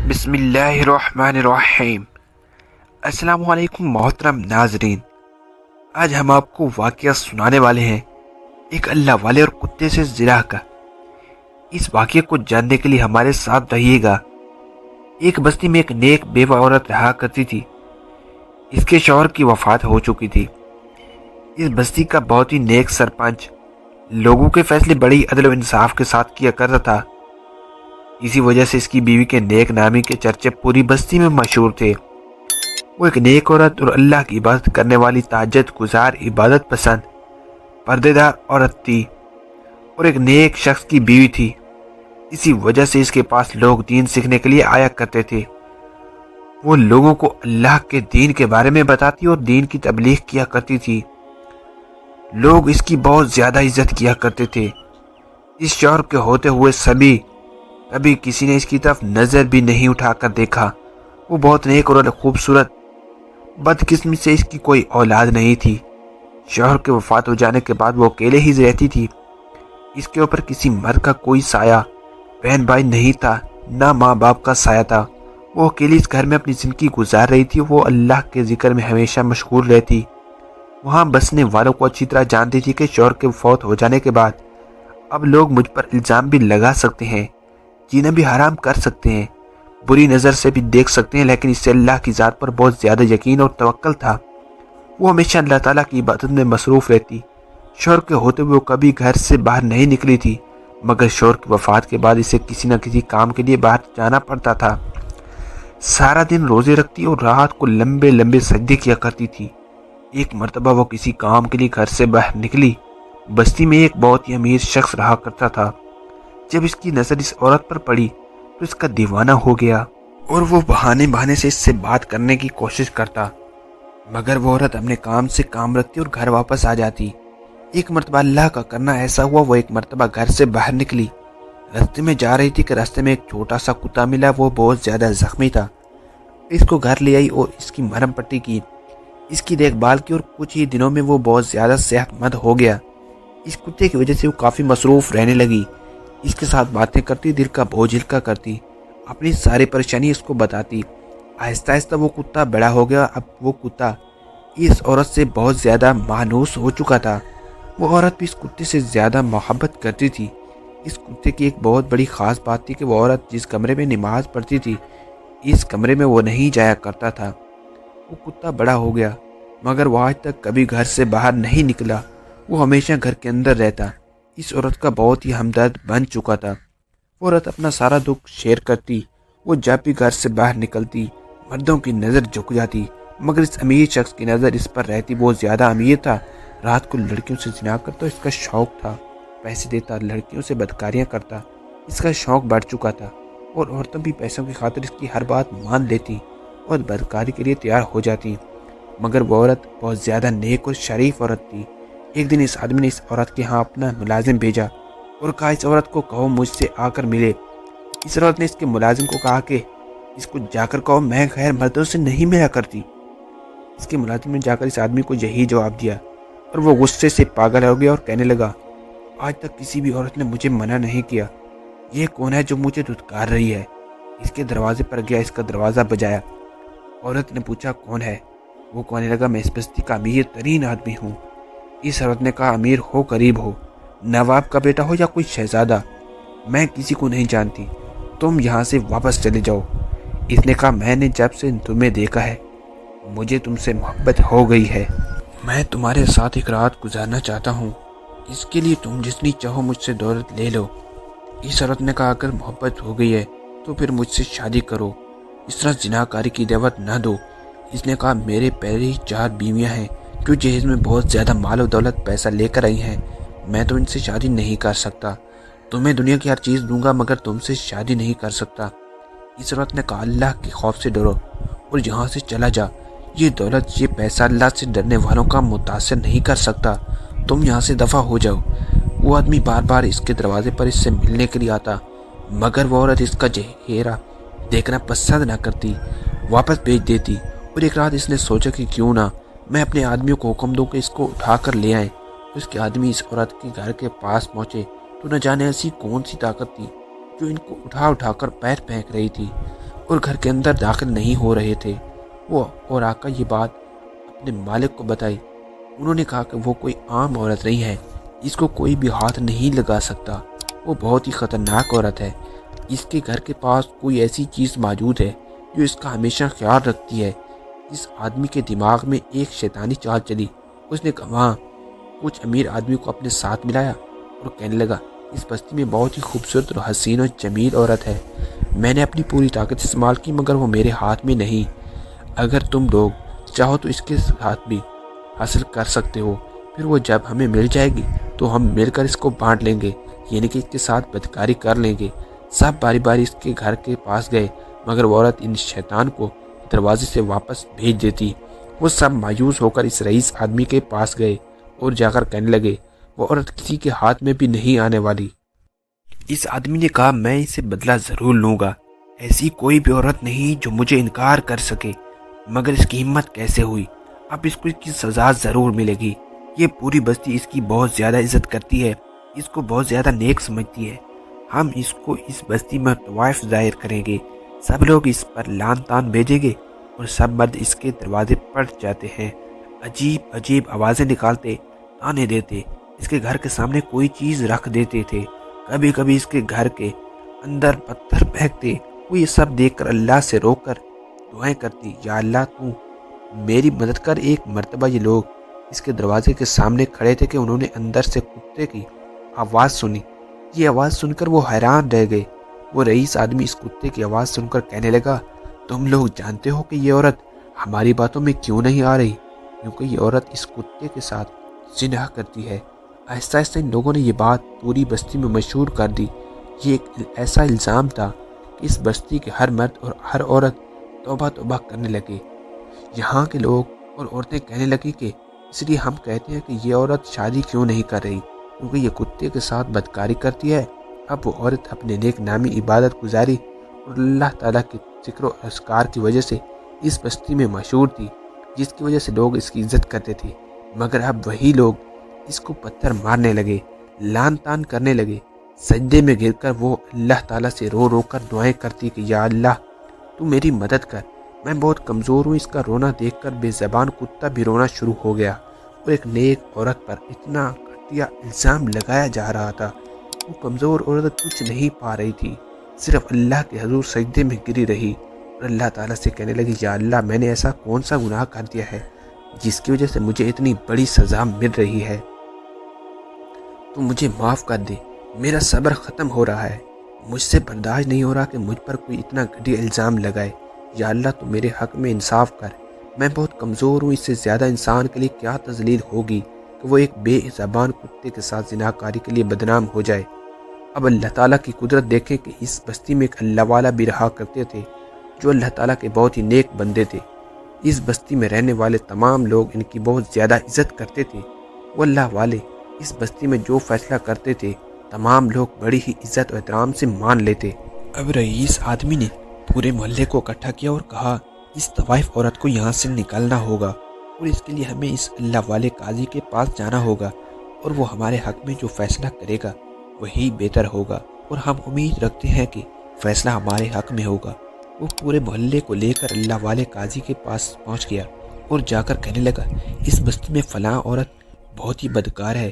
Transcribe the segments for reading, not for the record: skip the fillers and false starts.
بسم اللہ الرحمن الرحیم۔ السلام علیکم محترم ناظرین، آج ہم آپ کو واقعہ سنانے والے ہیں ایک اللہ والے اور کتے سے زنا کا۔ اس واقعے کو جاننے کے لیے ہمارے ساتھ رہیے گا۔ ایک بستی میں ایک نیک بیوہ عورت رہا کرتی تھی۔ اس کے شوہر کی وفات ہو چکی تھی۔ اس بستی کا بہت ہی نیک سرپنچ لوگوں کے فیصلے بڑی عدل و انصاف کے ساتھ کیا کرتا تھا۔ اسی وجہ سے اس کی بیوی کے نیک نامی کے چرچے پوری بستی میں مشہور تھے۔ وہ ایک نیک عورت اور اللہ کی عبادت کرنے والی تہجد گزار عبادت پسند پردے دار عورت تھی اور ایک نیک شخص کی بیوی تھی۔ اسی وجہ سے اس کے پاس لوگ دین سیکھنے کے لیے آیا کرتے تھے۔ وہ لوگوں کو اللہ کے دین کے بارے میں بتاتی اور دین کی تبلیغ کیا کرتی تھی۔ لوگ اس کی بہت زیادہ عزت کیا کرتے تھے۔ اس شوہر کے ہوتے ہوئے کبھی کسی نے اس کی طرف نظر بھی نہیں اٹھا کر دیکھا۔ وہ بہت نیک اور خوبصورت، بدقسمتی سے اس کی کوئی اولاد نہیں تھی۔ شوہر کے وفات ہو جانے کے بعد وہ اکیلے ہی رہتی تھی۔ اس کے اوپر کسی مرد کا کوئی سایہ، بہن بھائی نہیں تھا، نہ ماں باپ کا سایہ تھا۔ وہ اکیلی اس گھر میں اپنی زندگی گزار رہی تھی۔ وہ اللہ کے ذکر میں ہمیشہ مشغول رہتی۔ وہاں بسنے والوں کو اچھی طرح جانتی تھی کہ شوہر کے فوت ہو جانے کے بعد اب لوگ مجھ پر الزام بھی لگا سکتے ہیں، جینا بھی حرام کر سکتے ہیں، بری نظر سے بھی دیکھ سکتے ہیں، لیکن اس سے اللہ کی ذات پر بہت زیادہ یقین اور توکل تھا۔ وہ ہمیشہ اللہ تعالیٰ کی عبادت میں مصروف رہتی۔ شوہر کے ہوتے ہوئے وہ کبھی گھر سے باہر نہیں نکلی تھی، مگر شوہر کی وفات کے بعد اسے کسی نہ کسی کام کے لیے باہر جانا پڑتا تھا۔ سارا دن روزے رکھتی اور رات کو لمبے لمبے سجدے کیا کرتی تھی۔ ایک مرتبہ وہ کسی کام کے لیے گھر سے باہر نکلی۔ بستی میں ایک بہت ہی امیر شخص رہا کرتا تھا۔ جب اس کی نظر اس عورت پر پڑی تو اس کا دیوانہ ہو گیا اور وہ بہانے سے اس سے بات کرنے کی کوشش کرتا، مگر وہ عورت اپنے کام سے کام رکھتی اور گھر واپس آ جاتی۔ ایک مرتبہ اللہ کا کرنا ایسا ہوا، وہ ایک مرتبہ گھر سے باہر نکلی، راستے میں جا رہی تھی کہ راستے میں ایک چھوٹا سا کتا ملا۔ وہ بہت زیادہ زخمی تھا۔ اس کو گھر لے آئی اور اس کی مرہم پٹی کی، اس کی دیکھ بھال کی اور کچھ ہی دنوں میں وہ بہت زیادہ صحت مند ہو گیا۔ اس کتے کی وجہ سے وہ کافی مصروف رہنے لگی، اس کے ساتھ باتیں کرتی، دل کا بوجھ ہلکا کرتی، اپنی ساری پریشانی اس کو بتاتی۔ آہستہ آہستہ وہ کتا بڑا ہو گیا۔ اب وہ کتا اس عورت سے بہت زیادہ مانوس ہو چکا تھا۔ وہ عورت بھی اس کتے سے زیادہ محبت کرتی تھی۔ اس کتے کی ایک بہت بڑی خاص بات تھی کہ وہ عورت جس کمرے میں نماز پڑھتی تھی، اس کمرے میں وہ نہیں جایا کرتا تھا۔ وہ کتا بڑا ہو گیا، مگر وہ آج تک کبھی گھر سے باہر نہیں نکلا۔ وہ ہمیشہ گھر کے اندر رہتا۔ اس عورت کا بہت ہی ہمدرد بن چکا تھا۔ وہ عورت اپنا سارا دکھ شیئر کرتی۔ وہ جب بھی گھر سے باہر نکلتی مردوں کی نظر جھک جاتی، مگر اس امیر شخص کی نظر اس پر رہتی۔ وہ زیادہ امیر تھا، رات کو لڑکیوں سے زنا کرتا، اس کا شوق تھا، پیسے دیتا، لڑکیوں سے بدکاریاں کرتا، اس کا شوق بڑھ چکا تھا، اور عورتیں بھی پیسوں کی خاطر اس کی ہر بات مان لیتی اور بدکاری کے لیے تیار ہو جاتی۔ مگر وہ عورت بہت زیادہ نیک اور شریف عورت تھی۔ ایک دن اس آدمی نے اس عورت کے ہاں اپنا ملازم بھیجا اور کہا اس عورت کو کہو مجھ سے آ کر ملے۔ اس عورت نے اس کے ملازم کو کہا کہ اس کو جا کر کہو میں غیر مردوں سے نہیں ملا کرتی۔ اس کے ملازم نے جا کر اس آدمی کو یہی جواب دیا اور وہ غصے سے پاگل ہو گیا اور کہنے لگا، آج تک کسی بھی عورت نے مجھے منع نہیں کیا، یہ کون ہے جو مجھے دھتکار رہی ہے؟ اس کے دروازے پر گیا، اس کا دروازہ بجایا۔ عورت نے پوچھا کون ہے؟ وہ کہنے لگا میں اس بستی کا امیر ترین آدمی ہوں۔ اس عورت نے کہا امیر ہو، غریب ہو، نواب کا بیٹا ہو یا کوئی شہزادہ، میں کسی کو نہیں جانتی، تم یہاں سے واپس چلے جاؤ۔ اس نے کہا میں نے جب سے تمہیں دیکھا ہے مجھے تم سے محبت ہو گئی ہے، میں تمہارے ساتھ ایک رات گزارنا چاہتا ہوں، اس کے لیے تم جتنی چاہو مجھ سے دولت لے لو۔ اس عورت نے کہا اگر محبت ہو گئی ہے تو پھر مجھ سے شادی کرو، اس طرح زناکاری کی دعوت نہ دو۔ اس نے کہا میرے پہلے ہی 4 بیویاں ہیں جو جہیز میں بہت زیادہ مال و دولت پیسہ لے کر آئی ہیں، میں تو ان سے شادی نہیں کر سکتا، تمہیں دنیا کی ہر چیز دوں گا مگر تم سے شادی نہیں کر سکتا۔ اس عورت نے کہا اللہ کے خوف سے ڈرو اور یہاں سے چلا جا، یہ دولت یہ پیسہ اللہ سے ڈرنے والوں کا متاثر نہیں کر سکتا، تم یہاں سے دفع ہو جاؤ۔ وہ آدمی بار بار اس کے دروازے پر اس سے ملنے کے لیے آتا، مگر وہ عورت اس کا چہرہ دیکھنا پسند نہ کرتی، واپس بھیج دیتی۔ اور ایک رات اس نے سوچا کہ کیوں نہ میں اپنے آدمیوں کو حکم دوں کہ اس کو اٹھا کر لے آئیں۔ اس کے آدمی اس عورت کے گھر کے پاس پہنچے تو نہ جانے ایسی کون سی طاقت تھی جو ان کو اٹھا کر پیر پھینک رہی تھی۔ اور گھر کے اندر داخل نہیں ہو رہے تھے۔ وہ اور آقا یہ بات اپنے مالک کو بتائی۔ انہوں نے کہا کہ وہ کوئی عام عورت نہیں ہے، اس کو کوئی بھی ہاتھ نہیں لگا سکتا، وہ بہت ہی خطرناک عورت ہے۔ اس کے گھر کے پاس کوئی ایسی چیز موجود ہے جو اس کا ہمیشہ خیال رکھتی ہے۔ اس آدمی کے دماغ میں ایک شیطانی چال چلی۔ اس نے وہاں کچھ امیر آدمی کو اپنے ساتھ ملایا اور کہنے لگا، اس بستی میں بہت ہی خوبصورت اور حسین و جمیل عورت ہے، میں نے اپنی پوری طاقت استعمال کی مگر وہ میرے ہاتھ میں نہیں۔ اگر تم لوگ چاہو تو اس کے ساتھ بھی حاصل کر سکتے ہو، پھر وہ جب ہمیں مل جائے گی تو ہم مل کر اس کو بانٹ لیں گے، یعنی کہ اس کے ساتھ بدکاری کر لیں گے۔ سب باری باری اس کے گھر کے پاس گئے مگر وہ عورت ان شیطان کو دروازے سے واپس بھیج دیتی۔ وہ سب مایوس ہو کر اس رئیس آدمی کے پاس گئے اور جا کر کہنے لگے، وہ عورت کسی کے ہاتھ میں بھی نہیں آنے والی۔ اس آدمی نے کہا، میں اسے بدلہ ضرور لوں گا، ایسی کوئی بھی عورت نہیں جو مجھے انکار کر سکے، مگر اس کی ہمت کیسے ہوئی؟ اب اس کو اس کی سزا ضرور ملے گی۔ یہ پوری بستی اس کی بہت زیادہ عزت کرتی ہے، اس کو بہت زیادہ نیک سمجھتی ہے، ہم اس کو اس بستی میں طوائف ظاہر کریں گے، سب لوگ اس پر لعن طعن بھیجیں گے اور سب مرد اس کے دروازے پر جاتے ہیں، عجیب عجیب آوازیں نکالتے، تانے دیتے، اس کے گھر کے سامنے کوئی چیز رکھ دیتے تھے، کبھی کبھی اس کے گھر کے اندر پتھر پھینکتے۔ وہ یہ سب دیکھ کر اللہ سے رو کر دعائیں کرتی، یا اللہ تو میری مدد کر۔ ایک مرتبہ یہ لوگ اس کے دروازے کے سامنے کھڑے تھے کہ انہوں نے اندر سے کتے کی آواز سنی۔ یہ آواز سن کر وہ حیران رہ گئے۔ وہ رئیس آدمی اس کتے کی آواز سن کر کہنے لگا، تم لوگ جانتے ہو کہ یہ عورت ہماری باتوں میں کیوں نہیں آ رہی؟ کیونکہ یہ عورت اس کتے کے ساتھ زنا کرتی ہے۔ آہستہ آہستہ ان لوگوں نے یہ بات پوری بستی میں مشہور کر دی۔ یہ ایک ایسا الزام تھا کہ اس بستی کے ہر مرد اور ہر عورت توبہ توبہ کرنے لگے۔ یہاں کے لوگ اور عورتیں کہنے لگی کہ اس لیے ہم کہتے ہیں کہ یہ عورت شادی کیوں نہیں کر رہی، کیونکہ یہ کتے کے ساتھ بدکاری کرتی ہے۔ اب وہ عورت اپنے نیک نامی عبادت گزاری اور اللہ تعالیٰ کے ذکر و اذکار کی وجہ سے اس بستی میں مشہور تھی، جس کی وجہ سے لوگ اس کی عزت کرتے تھے۔ مگر اب وہی لوگ اس کو پتھر مارنے لگے، لعن طعن کرنے لگے۔ سجدے میں گر کر وہ اللہ تعالیٰ سے رو رو کر دعائیں کرتی کہ یا اللہ تو میری مدد کر، میں بہت کمزور ہوں۔ اس کا رونا دیکھ کر بے زبان کتا بھی رونا شروع ہو گیا اور ایک نیک عورت پر اتنا گھٹیا الزام لگایا جا رہا تھا۔ وہ کمزور عورت کچھ نہیں پا رہی تھی، صرف اللہ کے حضور سجدے میں گری رہی اور اللہ تعالیٰ سے کہنے لگی، یا اللہ میں نے ایسا کون سا گناہ کر دیا ہے جس کی وجہ سے مجھے اتنی بڑی سزا مل رہی ہے؟ تو مجھے معاف کر دے، میرا صبر ختم ہو رہا ہے، مجھ سے برداشت نہیں ہو رہا کہ مجھ پر کوئی اتنا گھٹیا الزام لگائے۔ یا اللہ تو میرے حق میں انصاف کر، میں بہت کمزور ہوں، اس سے زیادہ انسان کے لیے کیا تذلیل ہوگی کہ وہ ایک بے زبان کتے کے ساتھ زناکاری کے لیے بدنام ہو جائے۔ اب اللہ تعالیٰ کی قدرت دیکھیں کہ اس بستی میں ایک اللہ والا بھی رہا کرتے تھے جو اللہ تعالیٰ کے بہت ہی نیک بندے تھے۔ اس بستی میں رہنے والے تمام لوگ ان کی بہت زیادہ عزت کرتے تھے۔ وہ اللہ والے اس بستی میں جو فیصلہ کرتے تھے تمام لوگ بڑی ہی عزت و احترام سے مان لیتے۔ اب رئیس آدمی نے پورے محلے کو اکٹھا کیا اور کہا، اس طوائف عورت کو یہاں سے نکالنا ہوگا اور اس کے لیے ہمیں اس اللہ والے قاضی کے پاس جانا ہوگا اور وہ ہمارے حق میں جو فیصلہ کرے گا وہی بہتر ہوگا، اور ہم امید رکھتے ہیں کہ فیصلہ ہمارے حق میں ہوگا۔ وہ پورے محلے کو لے کر اللہ والے قاضی کے پاس پہنچ گیا اور جا کر کہنے لگا، اس بستی میں فلاں عورت بہت ہی بدکار ہے،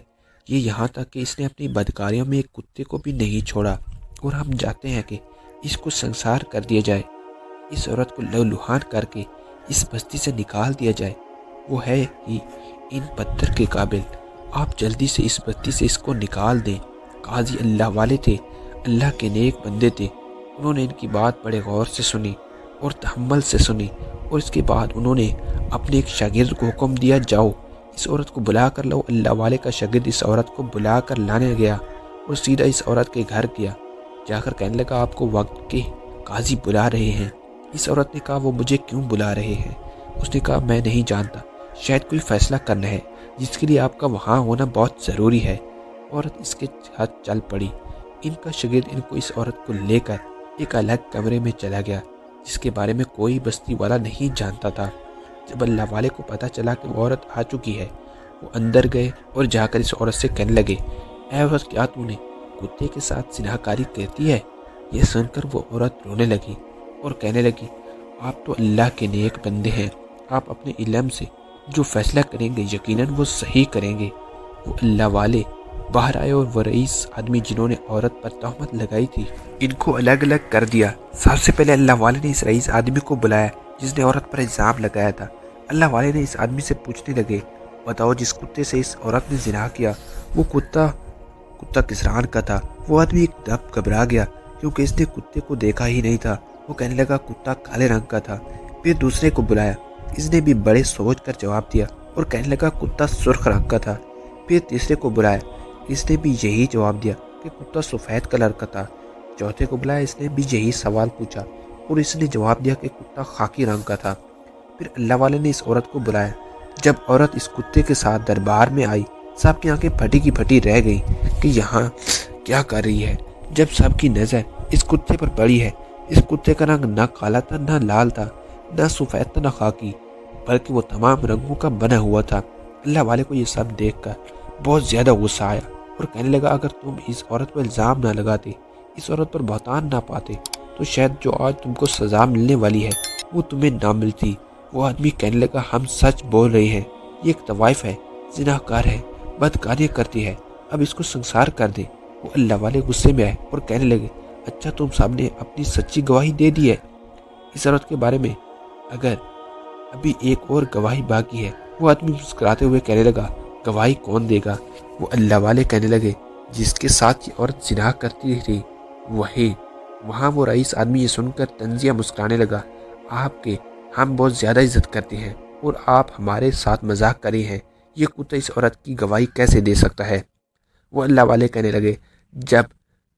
یہ یہاں تک کہ اس نے اپنی بدکاریوں میں ایک کتے کو بھی نہیں چھوڑا، اور ہم چاہتے ہیں کہ اس کو سنسار کر دیا جائے، اس عورت کو لہو لہان کر کے اس بستی سے نکال دیا جائے، وہ ہے ہی ان پتھر کے قابل، آپ جلدی سے اس بستی سے اس کو نکال دیں۔ قاضی اللہ والے تھے، اللہ کے نیک بندے تھے، انہوں نے ان کی بات بڑے غور سے سنی اور تحمل سے سنی، اور اس کے بعد انہوں نے اپنے ایک شاگرد کو حکم دیا، جاؤ اس عورت کو بلا کر لاؤ۔ اللہ والے کا شاگرد اس عورت کو بلا کر لانے گیا اور سیدھا اس عورت کے گھر گیا، جا کر کہنے لگا، آپ کو وقت کے قاضی بلا رہے ہیں۔ اس عورت نے کہا، وہ مجھے کیوں بلا رہے ہیں؟ اس نے کہا، میں نہیں جانتا، شاید کوئی فیصلہ کرنا ہے جس کے لیے آپ کا وہاں ہونا بہت ضروری ہے۔ عورت اس کے ہاتھ چل پڑی۔ ان کا شاگرد ان کو اس عورت کو لے کر ایک الگ کمرے میں چلا گیا جس کے بارے میں کوئی بستی والا نہیں جانتا تھا۔ جب اللہ والے کو پتہ چلا کہ وہ عورت آ چکی ہے، وہ اندر گئے اور جا کر اس عورت سے کہنے لگے، اے عورت، کیا تو نے کتے کے ساتھ زناکاری کرتی ہے؟ یہ سن کر وہ عورت رونے لگی اور کہنے لگی آپ تو اللہ کے نیک بندے ہیں، آپ اپنے علم سے جو فیصلہ کریں گے یقیناً وہ صحیح کریں گے۔ وہ اللہ والے باہر آئے اور وہ رئیس آدمی جنہوں نے عورت پر تہمت لگائی تھی ان کو الگ الگ کر دیا۔ سب سے پہلے اللہ والے نے اس رئیس آدمی کو بلایا جس نے عورت پر الزام لگایا تھا۔ اللہ والے نے اس آدمی سے پوچھنے لگے بتاؤ جس کتے سے اس عورت نے زنا کیا وہ کتا کس رنگ کا تھا؟ وہ آدمی ایک دم گھبرا گیا کیونکہ اس نے کتے کو دیکھا ہی نہیں تھا۔ وہ کہنے لگا کتا کالے رنگ کا تھا۔ پھر دوسرے کو بلایا، اس نے بھی بڑے سوچ کر جواب دیا اور کہنے لگا کتا سرخ رنگ کا تھا۔ پھر تیسرے کو بلایا، اس نے بھی یہی جواب دیا کہ کتا سفید کلر کا تھا۔ چوتھے کو بلایا، اس نے بھی یہی سوال پوچھا اور اس نے جواب دیا کہ کتا خاکی رنگ کا تھا۔ پھر اللہ والے نے اس عورت کو بلایا۔ جب عورت اس کتے کے ساتھ دربار میں آئی سب کی آنکھیں پھٹی کی پھٹی رہ گئی کہ یہاں کیا کر رہی ہے۔ جب سب کی نظر اس کتے پر پڑی ہے، اس کتے کا رنگ نہ کالا تھا نہ لال تھا نہ سفید تھا نہ خاکی، بلکہ وہ تمام رنگوں کا بنا ہوا تھا۔ اللہ والے کو یہ سب دیکھ کر بہت زیادہ غصہ آیا اور کہنے لگا اگر تم اس عورت پر الزام نہ لگاتے، اس عورت پر بہتان نہ پاتے تو شاید جو آج تم کو سزا ملنے والی ہے وہ تمہیں نہ ملتی۔ وہ آدمی کہنے لگا ہم سچ بول رہے ہیں، یہ ایک طوائف ہے، زناکار ہے، بدکاریاں کرتی ہے، اب اس کو سنسار کر دے۔ وہ اللہ والے غصے میں آئے اور کہنے لگے اچھا تم سب نے اپنی سچی گواہی دے دی ہے اس عورت کے بارے میں، اگر ابھی ایک اور گواہی باقی ہے۔ وہ آدمی مسکراتے ہوئے کہنے لگا گواہی کون دے گا؟ وہ اللہ والے کہنے لگے جس کے ساتھ یہ عورت زنا کرتی تھی وہی۔ وہاں وہ رئیس آدمی یہ سن کر طنزیہ مسکرانے لگا آپ کے ہم بہت زیادہ عزت کرتے ہیں اور آپ ہمارے ساتھ مذاق کرے ہیں، یہ کتا اس عورت کی گواہی کیسے دے سکتا ہے؟ وہ اللہ والے کہنے لگے جب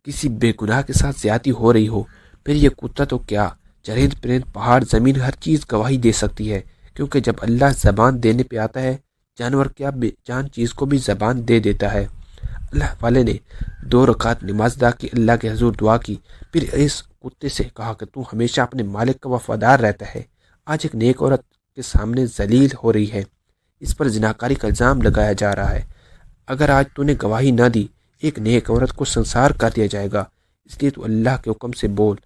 کسی بے گناہ کے ساتھ زیادتی ہو رہی ہو پھر یہ کتا تو کیا، چرند پرند پہاڑ زمین ہر چیز گواہی دے سکتی ہے، کیونکہ جب اللہ زبان دینے پہ آتا ہے جانور کیا بے جان چیز کو بھی زبان دے دیتا ہے۔ اللہ والے نے 2 رکعت نماز ادا کی، اللہ کے حضور دعا کی، پھر اس کتے سے کہا کہ تو ہمیشہ اپنے مالک کا وفادار رہتا ہے، آج ایک نیک عورت کے سامنے ذلیل ہو رہی ہے، اس پر زناکاری کا الزام لگایا جا رہا ہے، اگر آج تو نے گواہی نہ دی ایک نیک عورت کو سنسار کر دیا جائے گا، اس لیے تو اللہ کے حکم سے بول۔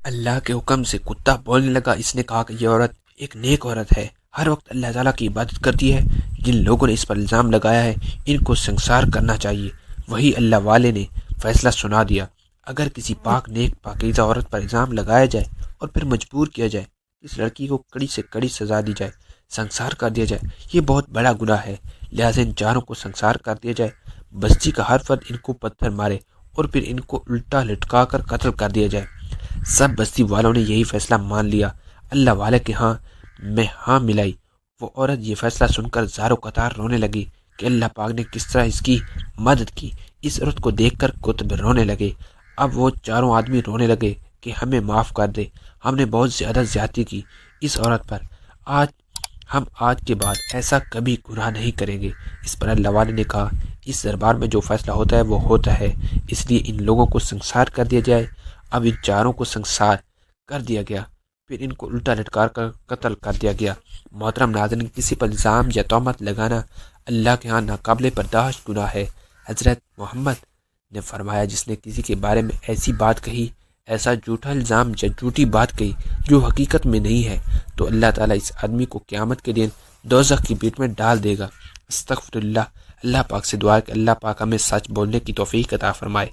اللہ کے حکم سے کتا بولنے لگا، اس نے کہا کہ یہ عورت ایک نیک عورت ہے، ہر وقت اللہ تعالیٰ کی عبادت کرتی ہے، جن لوگوں نے اس پر الزام لگایا ہے ان کو سنسار کرنا چاہیے۔ وہی اللہ والے نے فیصلہ سنا دیا، اگر کسی پاک نیک پاکیزہ عورت پر الزام لگایا جائے اور پھر مجبور کیا جائے اس لڑکی کو کڑی سے کڑی سزا دی جائے، سنسار کر دیا جائے، یہ بہت بڑا گناہ ہے، لہٰذا ان چاروں کو سنسار کر دیا جائے، بستی کا ہر فرد ان کو پتھر مارے اور پھر ان کو الٹا لٹکا کر قتل کر دیا جائے۔ سب بستی والوں نے یہی فیصلہ مان لیا۔ اللہ والے کے ہاں میں ہاں ملائی۔ وہ عورت یہ فیصلہ سن کر زاروں قطار رونے لگی کہ اللہ پاک نے کس طرح اس کی مدد کی۔ اس عورت کو دیکھ کر کتب رونے لگے۔ اب وہ چاروں آدمی رونے لگے کہ ہمیں معاف کر دے، ہم نے بہت زیادہ زیادتی کی اس عورت پر، ہم آج کے بعد ایسا کبھی گناہ نہیں کریں گے۔ اس پر اللہ والے نے کہا اس دربار میں جو فیصلہ ہوتا ہے وہ ہوتا ہے، اس لیے ان لوگوں کو سنسار کر دیا جائے۔ اب ان چاروں کو سنسار کر دیا گیا، پھر ان کو الٹا لٹکار کر قتل کر دیا گیا۔ محترم ناظرین، کسی پر الزام یا تہمت لگانا اللہ کے ہاں ناقابل برداشت گناہ ہے۔ حضرت محمد نے فرمایا جس نے کسی کے بارے میں ایسی بات کہی، ایسا جھوٹا الزام یا جھوٹی بات کہی جو حقیقت میں نہیں ہے، تو اللہ تعالیٰ اس آدمی کو قیامت کے دن دوزخ کی پیٹ میں ڈال دے گا۔ استغفر اللہ۔ اللہ پاک سے دعا ہے کہ اللہ پاک ہمیں سچ بولنے کی توفیق عطا فرمائے،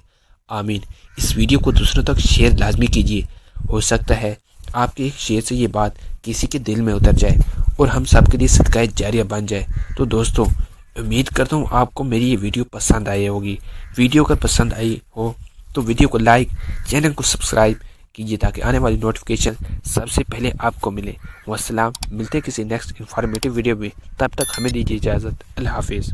آمین۔ اس ویڈیو کو دوسروں تک شیئر لازمی کیجیے، ہو سکتا ہے آپ کے ایک شیئر سے یہ بات کسی کے دل میں اتر جائے اور ہم سب کے لیے صدقہ جاریہ بن جائے۔ تو دوستوں، امید کرتا ہوں آپ کو میری یہ ویڈیو پسند آئی ہوگی۔ ویڈیو اگر پسند آئی ہو تو ویڈیو کو لائک، چینل کو سبسکرائب کیجیے تاکہ آنے والی نوٹیفیکیشن سب سے پہلے آپ کو ملے۔ والسلام، ملتے ہیں کسی نیکسٹ انفارمیٹیو ویڈیو میں، تب تک ہمیں دیجیے اجازت، اللہ حافظ۔